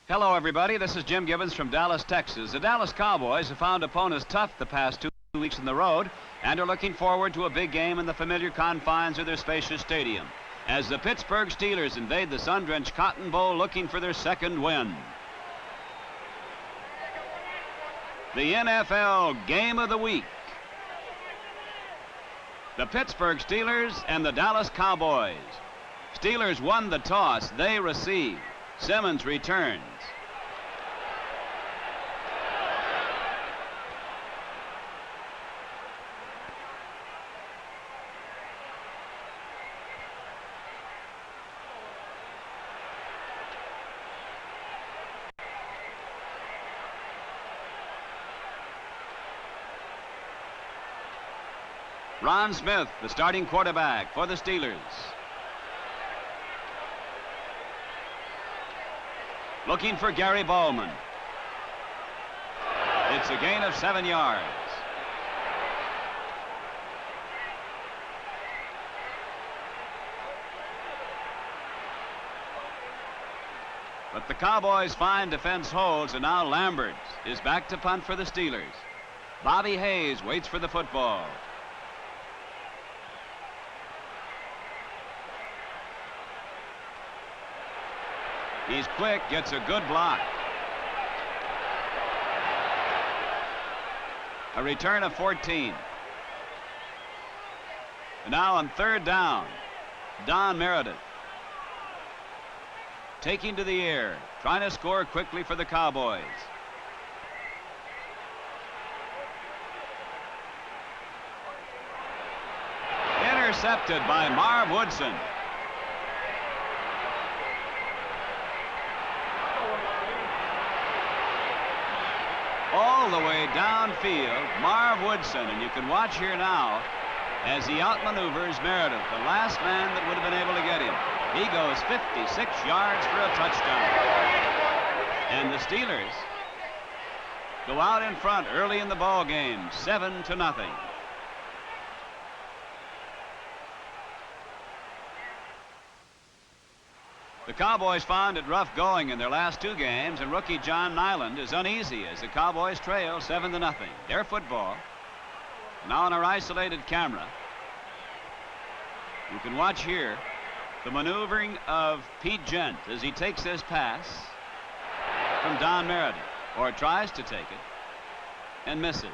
Hello, everybody. This is Jim Gibbons from Dallas, Texas. The Dallas Cowboys have found opponents tough the past 2 weeks on the road and are looking forward to a big game in the familiar confines of their spacious stadium as the Pittsburgh Steelers invade the sun-drenched Cotton Bowl looking for their second win. The NFL Game of the Week. The Pittsburgh Steelers and the Dallas Cowboys. Steelers won the toss. They receive. Simmons returns. Ron Smith, the starting quarterback for the Steelers. Looking for Gary Bowman. It's a gain of 7 yards. But the Cowboys' fine defense holds, and now Lambert is back to punt for the Steelers. Bobby Hayes waits for the football. He's quick, gets a good block. A return of 14. And now on third down, Don Meredith. Taking to the air, trying to score quickly for the Cowboys. Intercepted by Marv Woodson. All the way downfield, Marv Woodson, and you can watch here now as he outmaneuvers Meredith, the last man that would have been able to get him. He goes 56 yards for a touchdown. And the Steelers go out in front early in the ball game, 7-0. The Cowboys found it rough going in their last 2 games, and rookie John Nyland is uneasy as the Cowboys trail 7-0. Their football. Now on our isolated camera, you can watch here the maneuvering of Pete Gent as he takes this pass from Don Meredith, or tries to take it, and misses.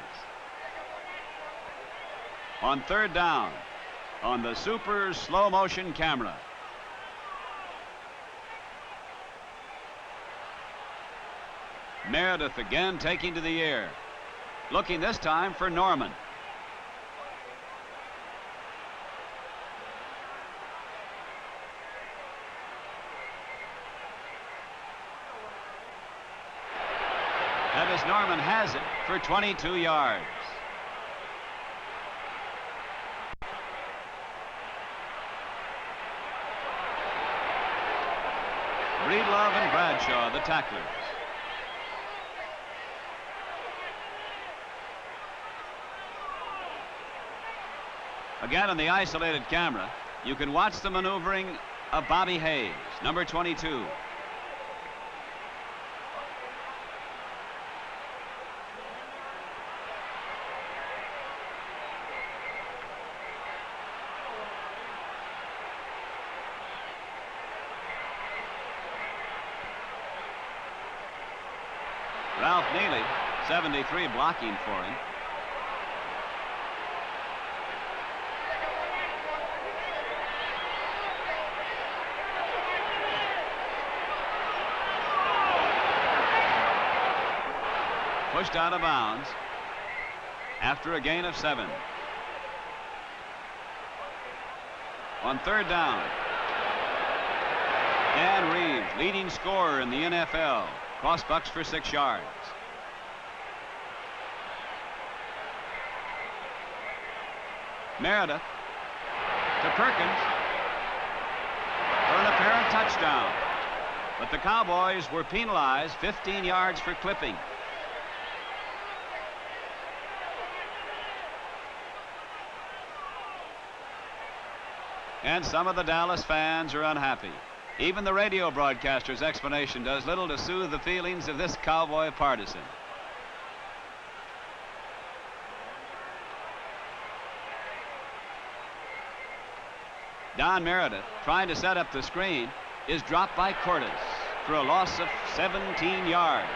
On third down, on the super slow motion camera, Meredith again taking to the air, looking this time for Norman. That is Norman has it for 22 yards. Breedlove and Bradshaw, the tacklers. Again, on the isolated camera, you can watch the maneuvering of Bobby Hayes, number 22. Ralph Neely, 73, blocking for him. Pushed out of bounds after a gain of 7. On third down, Dan Reeves, leading scorer in the NFL, crossbucks for 6 yards. Meredith to Perkins for an apparent touchdown. But the Cowboys were penalized 15 yards for clipping. And some of the Dallas fans are unhappy. Even the radio broadcaster's explanation does little to soothe the feelings of this Cowboy partisan. Don Meredith, trying to set up the screen, is dropped by Cordes for a loss of 17 yards.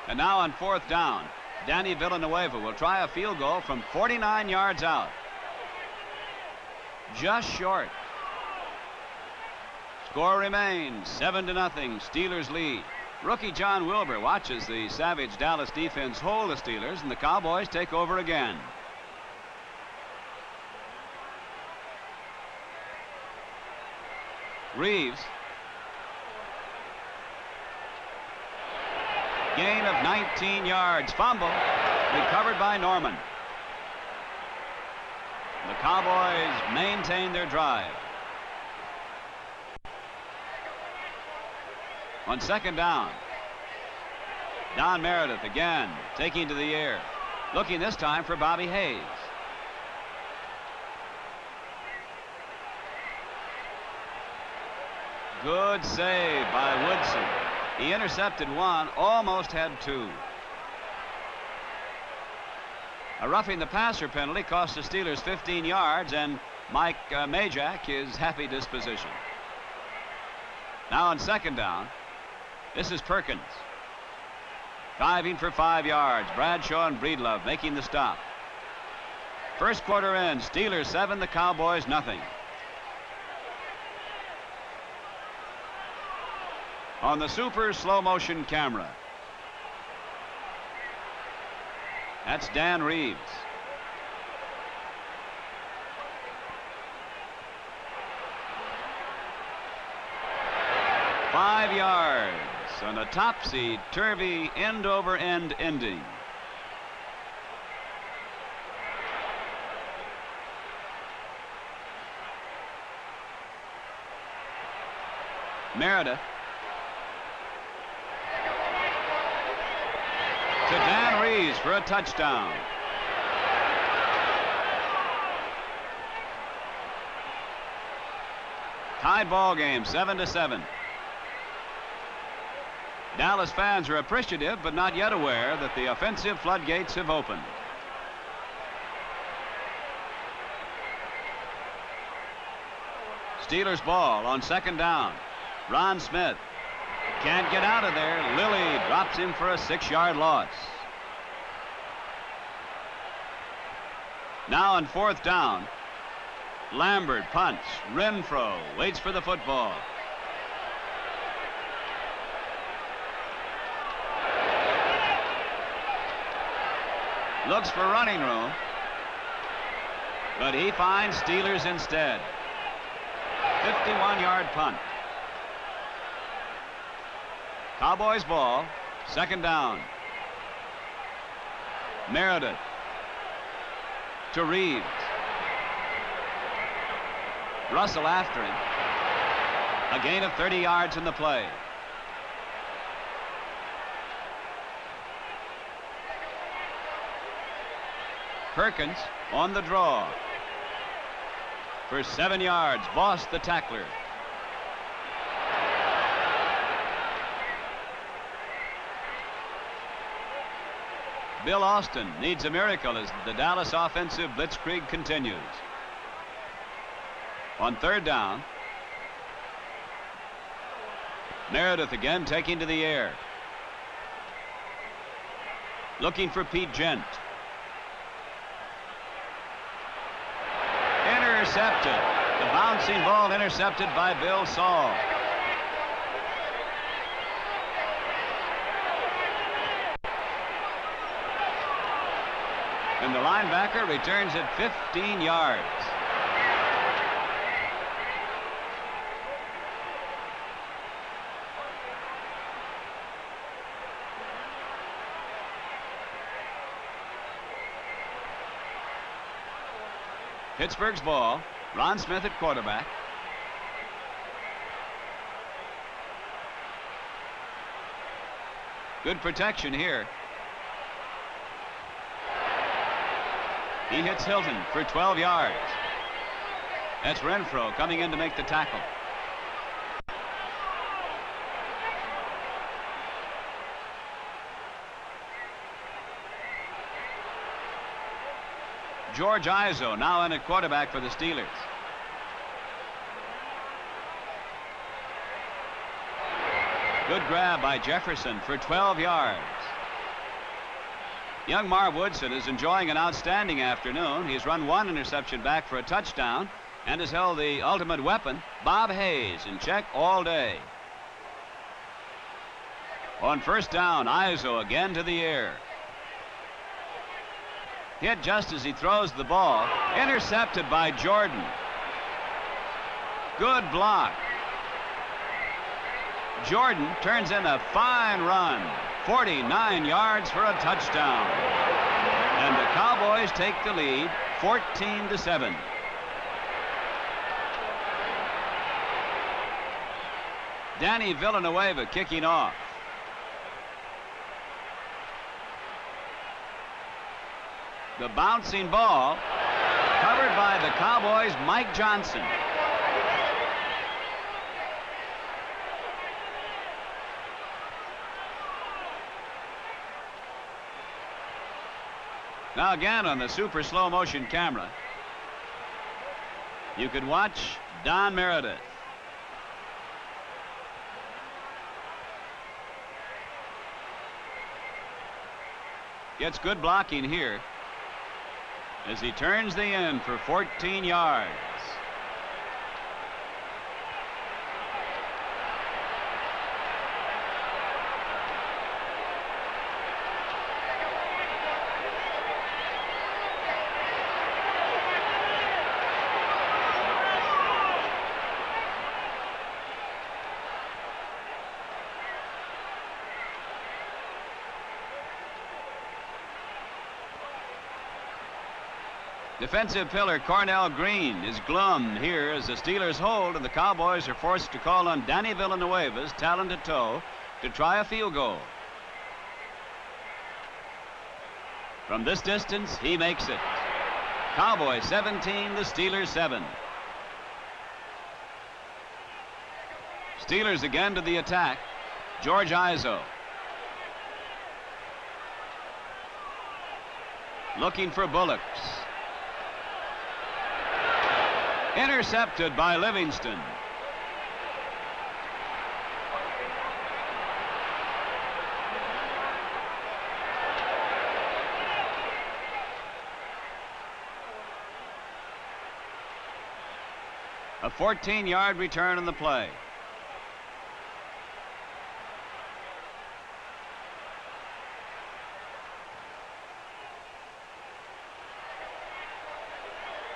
And now on 4th down, Danny Villanueva will try a field goal from 49 yards out. Just short. Score remains 7-0. Steelers lead. Rookie John Wilbur watches the savage Dallas defense hold the Steelers, and the Cowboys take over again. Reeves. Gain of 19 yards. Fumble. Recovered by Norman. The Cowboys maintain their drive. On 2nd down, Don Meredith again taking to the air, looking this time for Bobby Hayes. Good save by Woodson. He intercepted one, almost had two. A roughing the passer penalty cost the Steelers 15 yards, and Mike Majak his happy disposition. Now on 2nd down, this is Perkins. Diving for 5 yards. Bradshaw and Breedlove making the stop. First quarter ends. Steelers 7, the Cowboys nothing. On the super slow motion camera, that's Dan Reeves. Five yards on a topsy-turvy end-over-end ending. Meredith to Dan Reeves for a touchdown. Tied ball game, 7-7. Dallas fans are appreciative but not yet aware that the offensive floodgates have opened. Steelers ball on 2nd down. Ron Smith can't get out of there. Lilly drops him for a 6-yard loss. Now on 4th down, Lambert punts. Renfro waits for the football. Looks for running room, but he finds Steelers instead. 51-yard punt. Cowboys ball, 2nd down. Meredith to Reeves. Russell after him. A gain of 30 yards in the play. Perkins on the draw. For 7 yards, Boss the tackler. Bill Austin needs a miracle as the Dallas offensive blitzkrieg continues. On 3rd down, Meredith again taking to the air. Looking for Pete Gent. Intercepted. The bouncing ball intercepted by Bill Saul. And the linebacker returns it 15 yards. Pittsburgh's ball. Ron Smith at quarterback. Good protection here. He hits Hilton for 12 yards. That's Renfro coming in to make the tackle. George Izzo now in at quarterback for the Steelers. Good grab by Jefferson for 12 yards. Young Marv Woodson is enjoying an outstanding afternoon. He's run one interception back for a touchdown and has held the ultimate weapon, Bob Hayes, in check all day. On first down, Izzo again to the air. Hit just as he throws the ball. Intercepted by Jordan. Good block. Jordan turns in a fine run. 49 yards for a touchdown. And the Cowboys take the lead 14-7. Danny Villanueva kicking off. The bouncing ball covered by the Cowboys' Mike Johnson. Now again on the super slow motion camera, you could watch Don Meredith. Gets good blocking here as he turns the end for 14 yards. Defensive pillar Cornell Green is glum here as the Steelers hold, and the Cowboys are forced to call on Danny Villanueva's talented toe to try a field goal. From this distance, he makes it. Cowboys 17, the Steelers 7. Steelers again to the attack. George Izzo. Looking for Bullocks. Intercepted by Livingston. A 14-yard return on the play.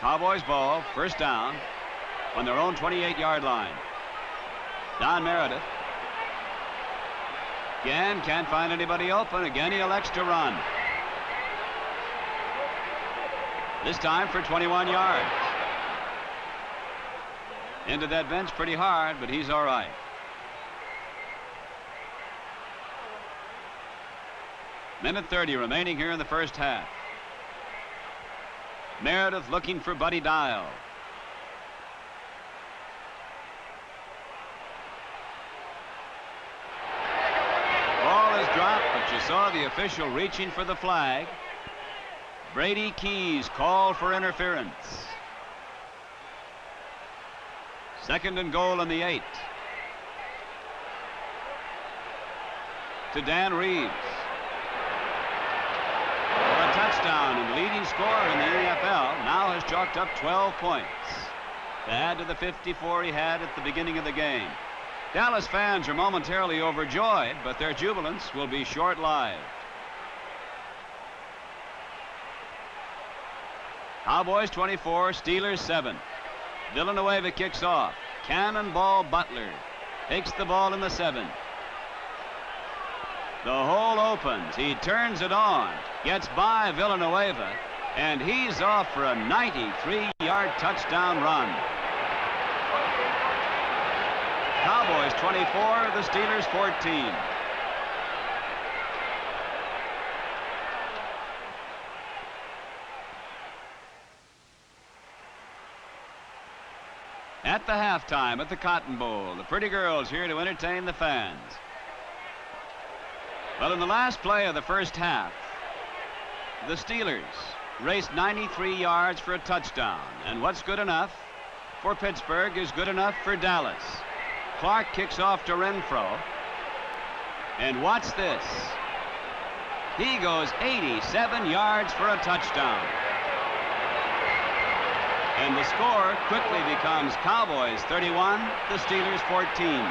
Cowboys ball, first down, on their own 28-yard line. Don Meredith. Again, can't find anybody open. Again, he elects to run. This time for 21 yards. Into that bench pretty hard, but he's all right. Minute 30 remaining here in the first half. Meredith looking for Buddy Dial. Ball is dropped, but you saw the official reaching for the flag. Brady Keys called for interference. Second and goal on the 8. To Dan Reeves. Touchdown, and leading scorer in the NFL now has chalked up 12 points to add to the 54 he had at the beginning of the game. Dallas fans are momentarily overjoyed, but their jubilance will be short-lived. Cowboys 24, Steelers 7. Villanueva kicks off. Cannonball Butler takes the ball in the 7. The hole opens. He turns it on. Gets by Villanueva, and he's off for a 93-yard touchdown run. Cowboys 24, the Steelers 14. At the halftime at the Cotton Bowl, the pretty girls here to entertain the fans. Well, in the last play of the first half, the Steelers raced 93 yards for a touchdown. And what's good enough for Pittsburgh is good enough for Dallas. Clark kicks off to Renfro. And watch this. He goes 87 yards for a touchdown. And the score quickly becomes Cowboys 31, the Steelers 14.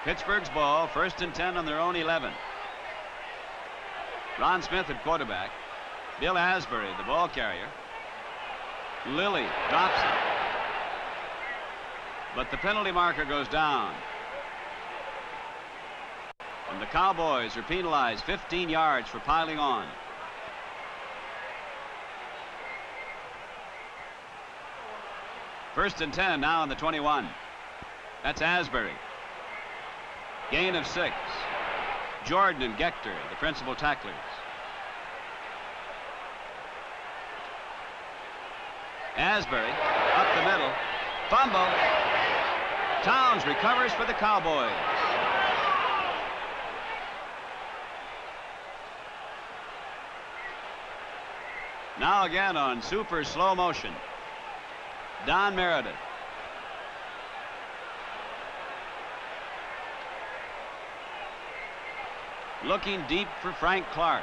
Pittsburgh's ball, 1st and 10 on their own 11. Ron Smith at quarterback. Bill Asbury, the ball carrier. Lilly drops it. But the penalty marker goes down. And the Cowboys are penalized 15 yards for piling on. First and 10 now on the 21. That's Asbury. Gain of 6. Jordan and Gector, the principal tacklers. Asbury up the middle. Fumble. Towns recovers for the Cowboys. Now again on super slow motion. Don Meredith. Looking deep for Frank Clark.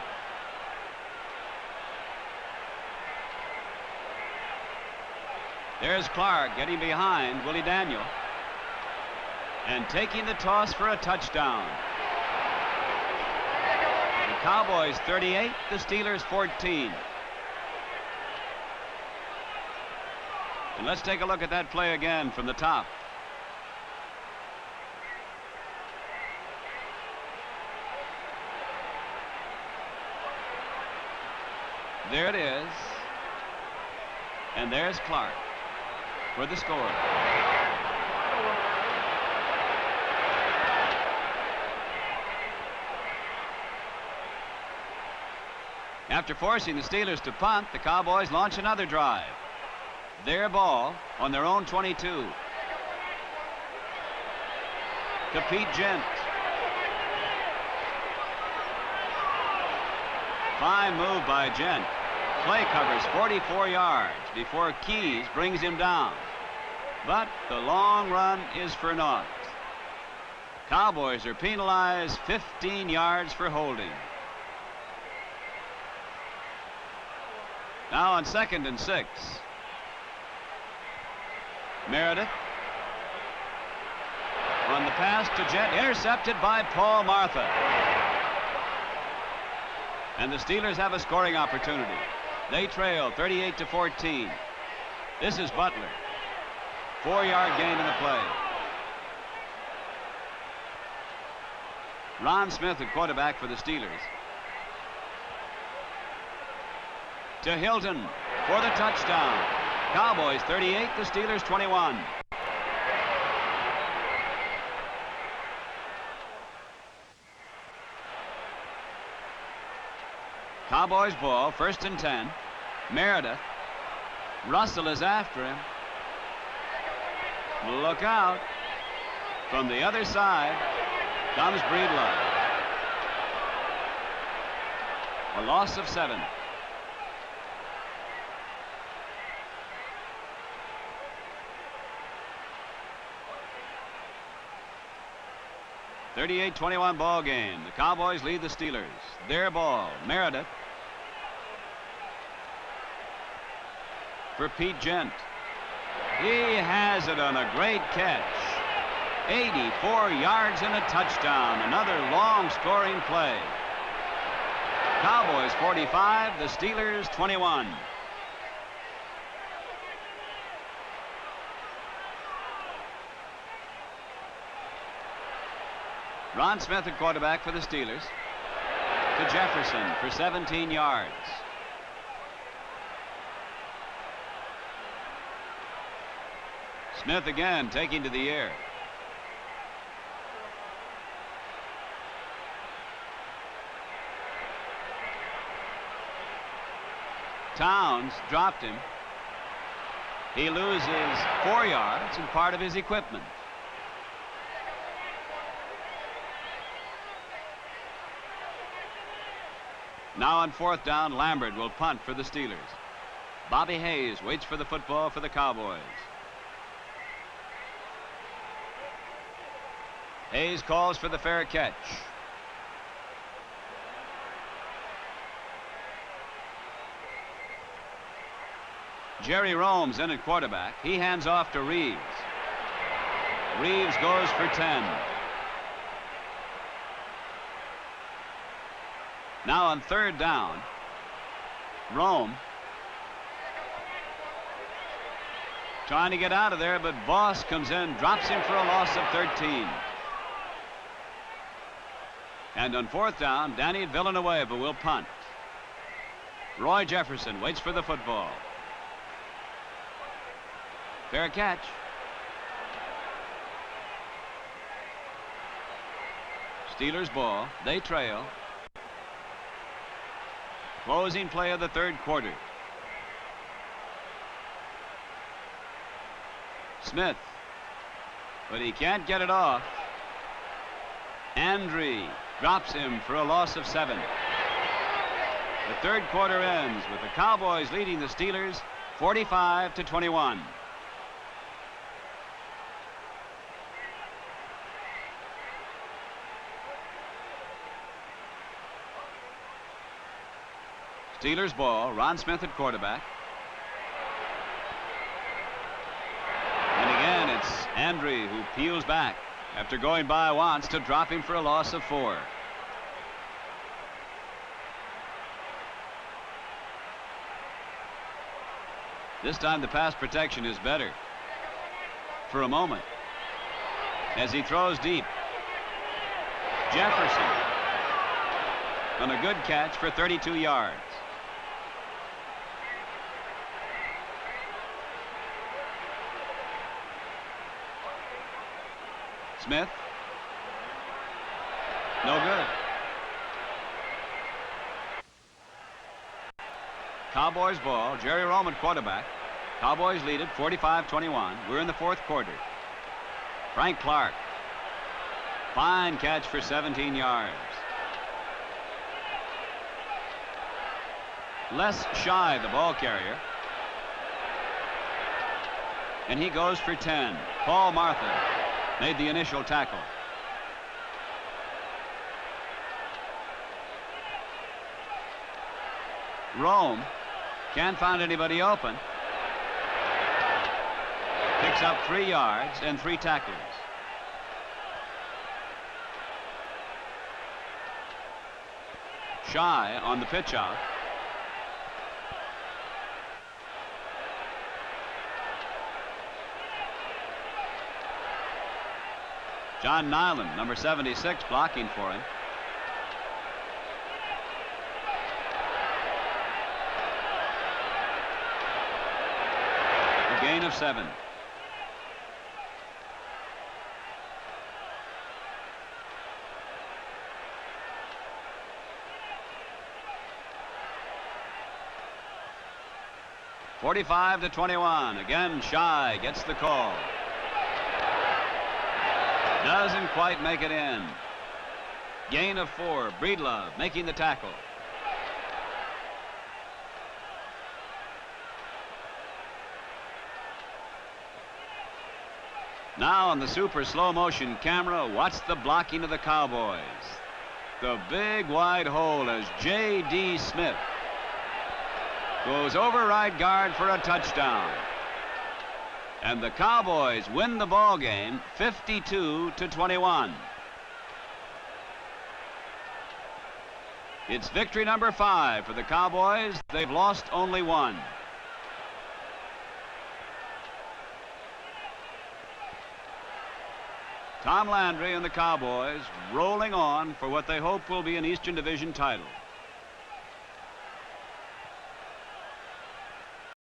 There's Clark getting behind Willie Daniel. And taking the toss for a touchdown. The Cowboys 38, the Steelers 14. And let's take a look at that play again from the top. There it is. And there's Clark for the score. After forcing the Steelers to punt, the Cowboys launch another drive. Their ball on their own 22. To Pete Gent. Fine move by Gent. Play covers 44 yards before Keys brings him down. But the long run is for naught. Cowboys are penalized 15 yards for holding. Now on 2nd and 6. Meredith on the pass to Gent, intercepted by Paul Martha. And the Steelers have a scoring opportunity. They trail 38-14. This is Butler. 4-yard gain in the play. Ron Smith at quarterback for the Steelers. To Hilton for the touchdown. Cowboys 38, the Steelers 21. Cowboys ball, 1st and 10. Meredith. Russell is after him. Look out. From the other side comes Breedlove. A loss of 7. (38-21) ball game. The Cowboys lead the Steelers. Their ball. Meredith. For Pete Gent. He has it on a great catch. 84 yards and a touchdown. Another long scoring play. Cowboys 45, the Steelers 21. Ron Smith at quarterback for the Steelers. To Jefferson for 17 yards. Smith again taking to the air. Towns dropped him. He loses 4 yards and part of his equipment. Now on 4th down, Lambert will punt for the Steelers. Bobby Hayes waits for the football for the Cowboys. Hayes calls for the fair catch. Jerry Rome's in at quarterback. He hands off to Reeves. Reeves goes for 10. Now on 3rd down, Rome trying to get out of there, but Boss comes in, drops him for a loss of 13. And on 4th down, Danny Villanueva will punt. Roy Jefferson waits for the football. Fair catch. Steelers ball. They trail. Closing play of the 3rd quarter. Smith. But he can't get it off. Andre drops him for a loss of 7. The 3rd quarter ends with the Cowboys leading the Steelers 45-21. Steelers ball. Ron Smith at quarterback. And again, it's Andre who peels back after going by once to drop him for a loss of 4. This time the pass protection is better. For a moment, as he throws deep, Jefferson on a good catch for 32 yards. Smith. No good. Cowboys ball. Jerry Roman quarterback. Cowboys lead it 45-21. We're in the 4th quarter. Frank Clark. Fine catch for 17 yards. Les Shy, the ball carrier. And he goes for 10. Paul Martha made the initial tackle. Rome can't find anybody open. Picks up 3 yards and 3 tackles. Shy on the pitch out. John Nyland, number 76, blocking for him. A gain of 7. (45-21). Again, Shy gets the call. Doesn't quite make it in. Gain of 4. Breedlove making the tackle. Now on the super slow motion camera, watch the blocking of the Cowboys. The big wide hole as J.D. Smith goes over right guard for a touchdown. And the Cowboys win the ball game 52-21. It's victory number 5 for the Cowboys. They've lost only 1. Tom Landry and the Cowboys rolling on for what they hope will be an Eastern Division title.